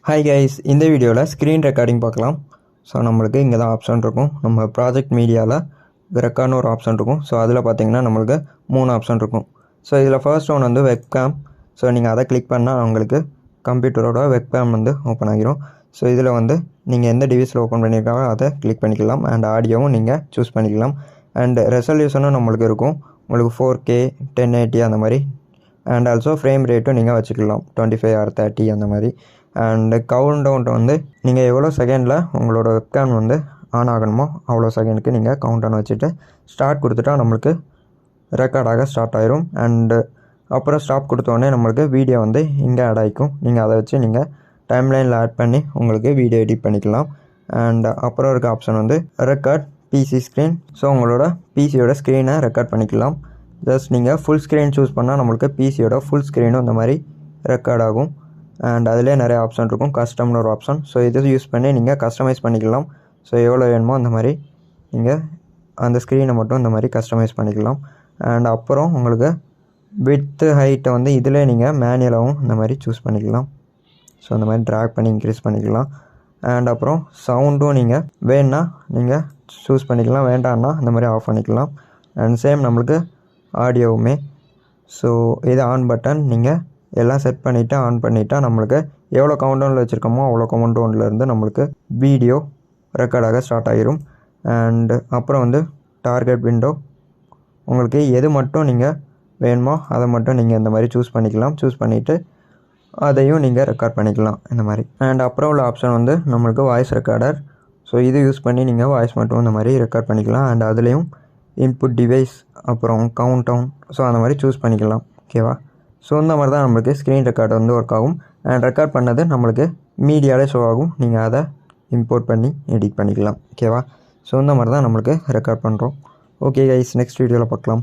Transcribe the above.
Hi guys, இந்த வீடியோவில் screen recording பார்க்கலாம். ஸோ நம்மளுக்கு இங்கே தான் ஆப்ஷன் இருக்கும். நம்ம ப்ராஜெக்ட் மீடியாவில் ரெக்கார்ட்னு ஒரு ஆப்ஷன் இருக்கும். ஸோ அதில் பார்த்தீங்கன்னா நம்மளுக்கு 3 ஆப்ஷன் இருக்கும். ஸோ இதில் ஃபர்ஸ்ட் ஒன் வந்து வெப்கேம். ஸோ நீங்கள் அதை கிளிக் பண்ணால் உங்களுக்கு கம்ப்யூட்டரோட வெப்கேம் வந்து ஓப்பன் ஆகிரும். ஸோ இதில் வந்து நீங்கள் எந்த டிவைஸில் ஓப்பன் பண்ணியிருக்காங்களோ அதை கிளிக் பண்ணிக்கலாம். அண்ட் ஆடியோவும் நீங்கள் சூஸ் பண்ணிக்கலாம். அண்ட் ரெசல்யூஷனும் நம்மளுக்கு இருக்கும். உங்களுக்கு 4K 1080 அந்த மாதிரி. அண்ட் ஆல்சோ ஃப்ரேம் ரேட்டும் நீங்கள் வச்சுக்கலாம் 25 or 30 அந்த மாதிரி. அண்டு கவுண்ட் டவுன் வந்து நீங்கள் எவ்வளோ செகண்டில் உங்களோட வெப்கேம் வந்து ஆன் ஆகணுமோ அவ்வளோ செகண்டுக்கு நீங்கள் கவுண்ட் டவுன் வச்சுட்டு ஸ்டார்ட் கொடுத்துட்டா நம்மளுக்கு ரெக்கார்டாக ஸ்டார்ட் ஆயிரும். அண்டு அப்புறம் ஸ்டாப் கொடுத்தோடனே நம்மளுக்கு வீடியோ வந்து இங்கே ஆட் ஆகிக்கும். நீங்கள் அதை வச்சு நீங்கள் டைம்லைனில் ஆட் பண்ணி உங்களுக்கு வீடியோ எடிட் பண்ணிக்கலாம். அண்ட் அப்புறம் இருக்க ஆப்ஷன் வந்து ரெக்கார்ட் பிசி ஸ்க்ரீன். ஸோ உங்களோட பிசியோட ஸ்க்ரீனை ரெக்கார்ட் பண்ணிக்கலாம். ஜஸ்ட் நீங்கள் ஃபுல் ஸ்க்ரீன் சூஸ் பண்ணால் நம்மளுக்கு பிசியோட ஃபுல் ஸ்க்ரீனும் இந்த மாதிரி ரெக்கார்ட் ஆகும். அண்ட் அதிலே நிறைய ஆப்ஷன் இருக்கும். கஸ்டம்னு ஒரு ஆப்ஷன். ஸோ இது யூஸ் பண்ணி நீங்கள் கஸ்டமைஸ் பண்ணிக்கலாம். ஸோ எவ்வளோ வேணுமோ அந்த மாதிரி நீங்கள் அந்த ஸ்க்ரீனை மட்டும் இந்த மாதிரி கஸ்டமைஸ் பண்ணிக்கலாம். அண்ட் அப்புறம் உங்களுக்கு விட்த்து ஹைட்டை வந்து இதில் நீங்கள் மேனுவலாகவும் இந்த மாதிரி சூஸ் பண்ணிக்கலாம். ஸோ இந்த மாதிரி ட்ராக் பண்ணி இன்க்ரீஸ் பண்ணிக்கலாம். அண்ட் அப்புறம் சவுண்டும் நீங்கள் வேணுன்னா நீங்கள் சூஸ் பண்ணிக்கலாம், வேண்டான்னா இந்த மாதிரி ஆஃப் பண்ணிக்கலாம். அண்ட் சேம் நம்மளுக்கு ஆடியோவுமே. ஸோ இது ஆன் பட்டன் நீங்கள் எல்லாம் செட் பண்ணிவிட்டு ஆன் பண்ணிவிட்டா நம்மளுக்கு எவ்வளோ கவுண்டவுனில் வச்சுருக்கோமோ அவ்வளோ கவுண்டவுன்லேருந்து நம்மளுக்கு வீடியோ ரெக்கார்டாக ஸ்டார்ட் ஆகிரும். அண்டு அப்புறம் வந்து டார்கெட் விண்டோ. உங்களுக்கு எது மட்டும் நீங்கள் வேணுமோ அதை மட்டும் நீங்கள் இந்த மாதிரி சூஸ் பண்ணிக்கலாம். சூஸ் பண்ணிவிட்டு அதையும் நீங்கள் ரெக்கார்ட் பண்ணிக்கலாம் இந்த மாதிரி. அண்ட் அப்புறம் உள்ள ஆப்ஷன் வந்து நம்மளுக்கு வாய்ஸ் ரெக்கார்டர். ஸோ இது யூஸ் பண்ணி நீங்கள் வாய்ஸ் மட்டும் இந்த மாதிரி ரெக்கார்ட் பண்ணிக்கலாம். அண்ட் அதுலேயும் இன்புட் டிவைஸ் அப்புறம் கவுண்ட் டவுன் ஸோ அந்த மாதிரி சூஸ் பண்ணிக்கலாம். ஓகேவா? ஸோ இந்த மாதிரி தான் நம்மளுக்கு ஸ்க்ரீன் ரெக்கார்டு வந்து ஒர்க் ஆகும். அண்ட் ரெக்கார்ட் பண்ணது நம்மளுக்கு மீடியாவிலே ஷோ ஆகும். நீங்கள் அதை இம்போர்ட் பண்ணி எடிட் பண்ணிக்கலாம். ஓகேவா? ஸோ இந்த மாதிரி தான் நம்மளுக்கு ரெக்கார்ட் பண்ணுறோம். ஓகே கைஸ், நெக்ஸ்ட் வீடியோவில் பார்க்கலாம்.